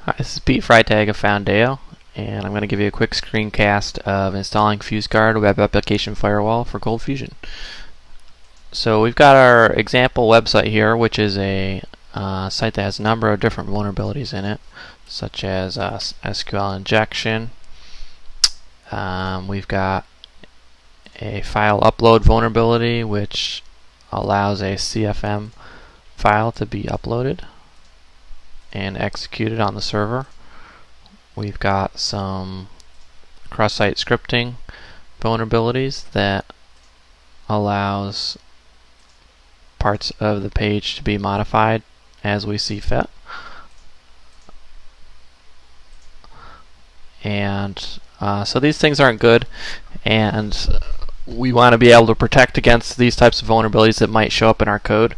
Hi, this is Pete Freitag of Foundeo, and I'm going to give you a quick screencast of installing FuseGuard Web Application Firewall for ColdFusion. So we've got our example website here, which is a site that has a number of different vulnerabilities in it, such as SQL injection. We've got a file upload vulnerability, which allows a CFM file to be uploaded and executed on the server. We've got some cross-site scripting vulnerabilities that allows parts of the page to be modified as we see fit. And so these things aren't good, and we want to be able to protect against these types of vulnerabilities that might show up in our code.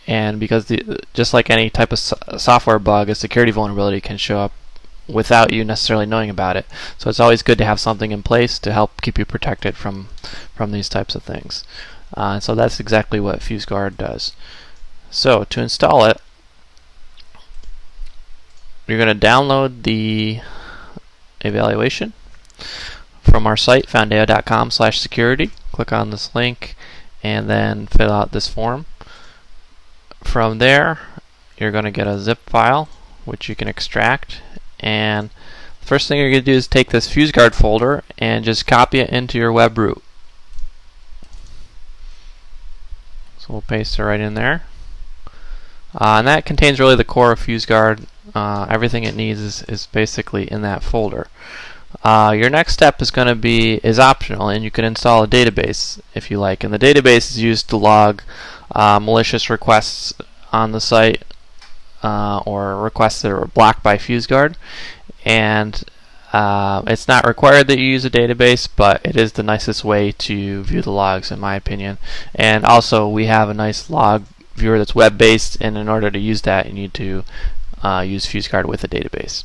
And because just like any type of software bug, a security vulnerability can show up without you necessarily knowing about it. So it's always good to have something in place to help keep you protected from these types of things. So that's exactly what FuseGuard does. So to install it, you're going to download the evaluation from our site, foundeo.com/security. Click on this link and then fill out this form. From there, you're going to get a zip file which you can extract, and the first thing you're going to do is take this FuseGuard folder and just copy it into your web root. So we'll paste it right in there, and that contains really the core of FuseGuard. Everything it needs is basically in that folder. Your next step is going to be optional, and you can install a database if you like, and the database is used to log malicious requests on the site or requests that are blocked by FuseGuard. And it's not required that you use a database, but it is the nicest way to view the logs, in my opinion. And also, we have a nice log viewer that's web-based, and in order to use that, you need to use FuseGuard with a database.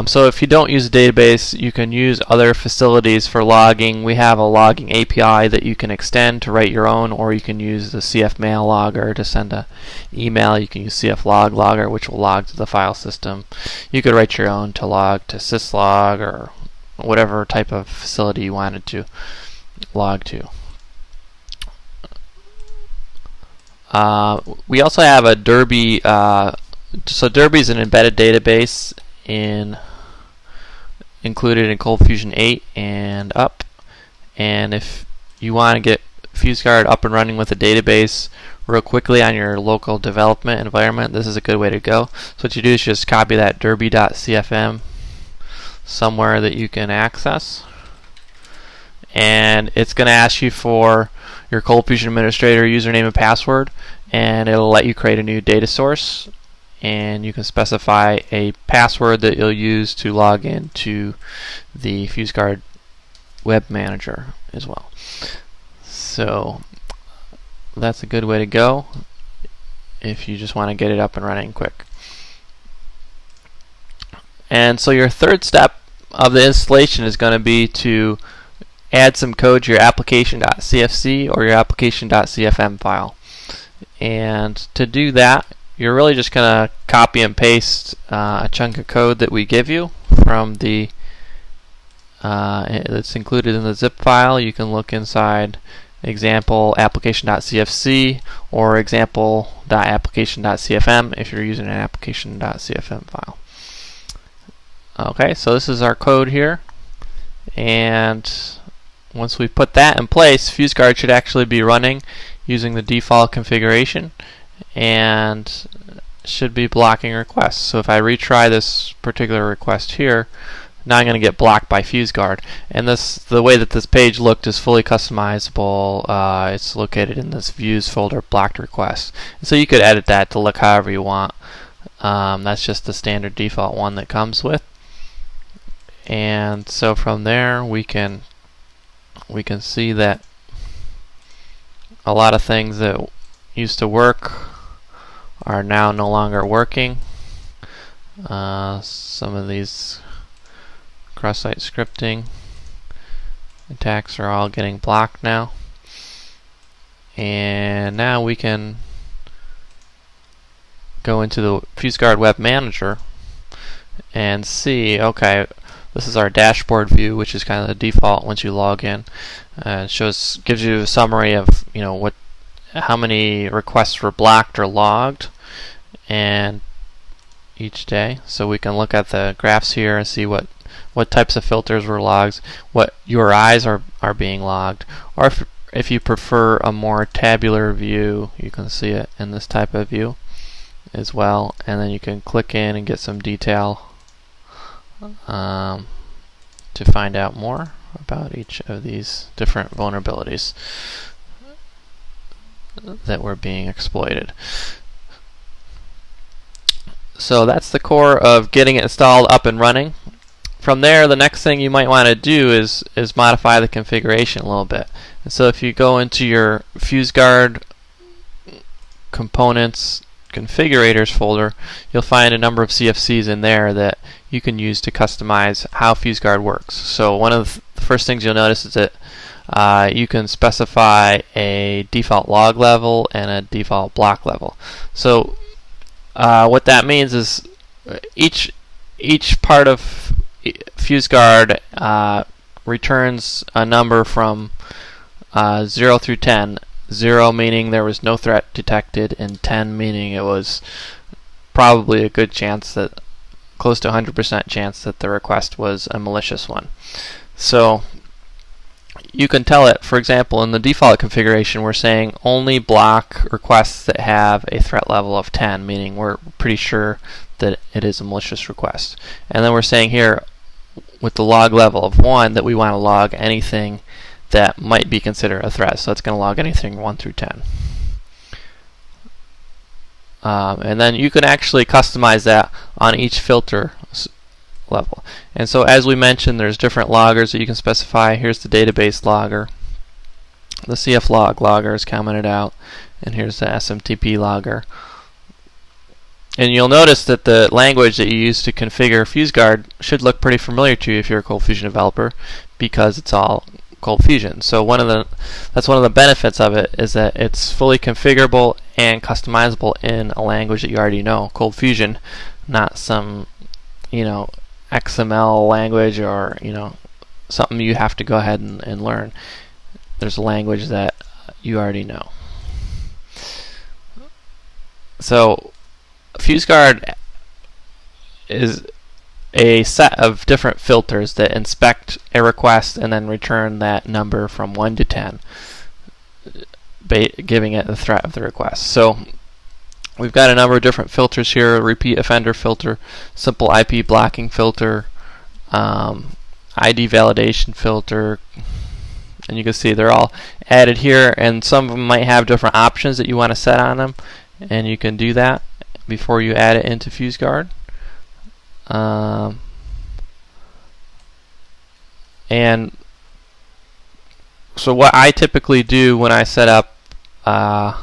So if you don't use a database, you can use other facilities for logging. We have a logging API that you can extend to write your own, or you can use the CF-mail logger to send an email. You can use CF-log logger, which will log to the file system. You could write your own to log to syslog or whatever type of facility you wanted to log to. We also have a Derby. So Derby is an embedded database included in ColdFusion 8 and up, and if you want to get FuseGuard up and running with a database real quickly on your local development environment, this is a good way to go. So what you do is just copy that derby.cfm somewhere that you can access, and it's going to ask you for your ColdFusion administrator username and password, and it'll let you create a new data source. And you can specify a password that you'll use to log into the FuseGuard web manager as well. So that's a good way to go if you just want to get it up and running quick. And so your third step of the installation is going to be to add some code to your application.cfc or your application.cfm file. And to do that, you're really just going to copy and paste a chunk of code that we give you from the that's included in the zip file. You can look inside example application.cfc or example.application.cfm if you're using an application.cfm file. Okay, so this is our code here, and once we put that in place, FuseGuard should actually be running using the default configuration and should be blocking requests. So if I retry this particular request here, now I'm going to get blocked by FuseGuard. And the way that this page looked is fully customizable. It's located in this views folder, blocked requests. And so you could edit that to look however you want. That's just the standard default one that comes with. And so from there we can see that a lot of things that used to work are now no longer working. Some of these cross-site scripting attacks are all getting blocked now. And now we can go into the FuseGuard Web Manager and see, okay, this is our dashboard view, which is kind of the default once you log in. It gives you a summary of how many requests were blocked or logged and each day. So we can look at the graphs here and see what types of filters were logged, what URIs are being logged, or if you prefer a more tabular view, you can see it in this type of view as well, and then you can click in and get some detail to find out more about each of these different vulnerabilities that were being exploited. So that's the core of getting it installed, up and running. From there, the next thing you might want to do is modify the configuration a little bit. And so if you go into your FuseGuard components configurators folder, you'll find a number of CFCs in there that you can use to customize how FuseGuard works. So one of the first things you'll notice is that you can specify a default log level and a default block level. So what that means is each part of FuseGuard returns a number from 0 through 10. 0 meaning there was no threat detected, and 10 meaning it was probably a good chance, that close to 100% chance that the request was a malicious one. So you can tell it, for example, in the default configuration we're saying only block requests that have a threat level of 10, meaning we're pretty sure that it is a malicious request. And then we're saying here with the log level of 1 that we want to log anything that might be considered a threat. So it's going to log anything 1 through 10. And then you can actually customize that on each filter level. And so as we mentioned, there's different loggers that you can specify. Here's the database logger. The CF log logger is commented out. And here's the SMTP logger. And you'll notice that the language that you use to configure FuseGuard should look pretty familiar to you if you're a ColdFusion developer, because it's all ColdFusion. So that's one of the benefits of it, is that it's fully configurable and customizable in a language that you already know, ColdFusion, not some XML language or something you have to go ahead and learn. There's a language that you already know. So FuseGuard is a set of different filters that inspect a request and then return that number from 1 to 10, giving it the threat of the request. So we've got a number of different filters here: repeat offender filter, simple IP blocking filter, ID validation filter, and you can see they're all added here, and some of them might have different options that you want to set on them, and you can do that before you add it into FuseGuard. And so what I typically do when I set up a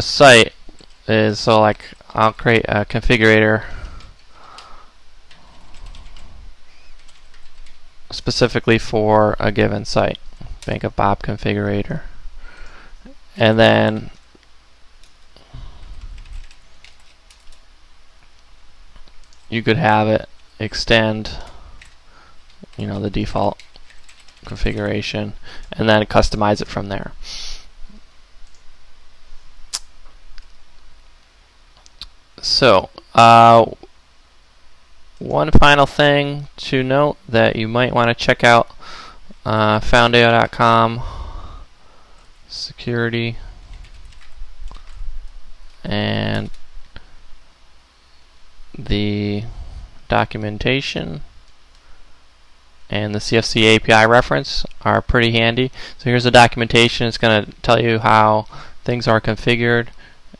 site is, so like I'll create a configurator specifically for a given site, make a Bob configurator, and then you could have it extend the default configuration and then customize it from there. So one final thing to note that you might want to check out, foundeo.com security, and the documentation and the CFC API reference are pretty handy. So here's the documentation. It's going to tell you how things are configured,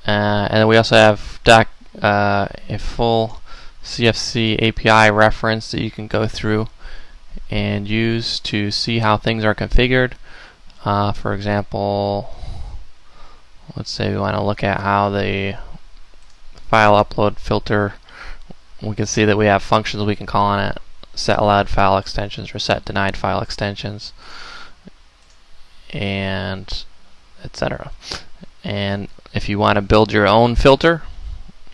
and then we also have a full CFC API reference that you can go through and use to see how things are configured. For example, let's say we want to look at how the file upload filter, we can see that we have functions we can call on it: set allowed file extensions or set denied file extensions, and etc. And If you want to build your own filter,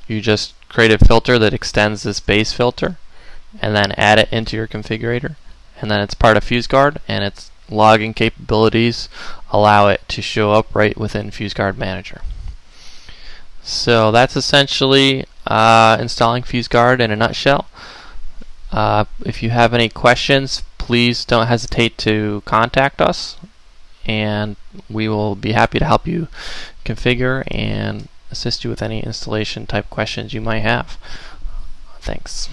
you just create a filter that extends this base filter and then add it into your configurator, and then it's part of FuseGuard, and its logging capabilities allow it to show up right within FuseGuard Manager. So that's essentially installing FuseGuard in a nutshell. If you have any questions, please don't hesitate to contact us, and we will be happy to help you configure and assist you with any installation type questions you might have. Thanks.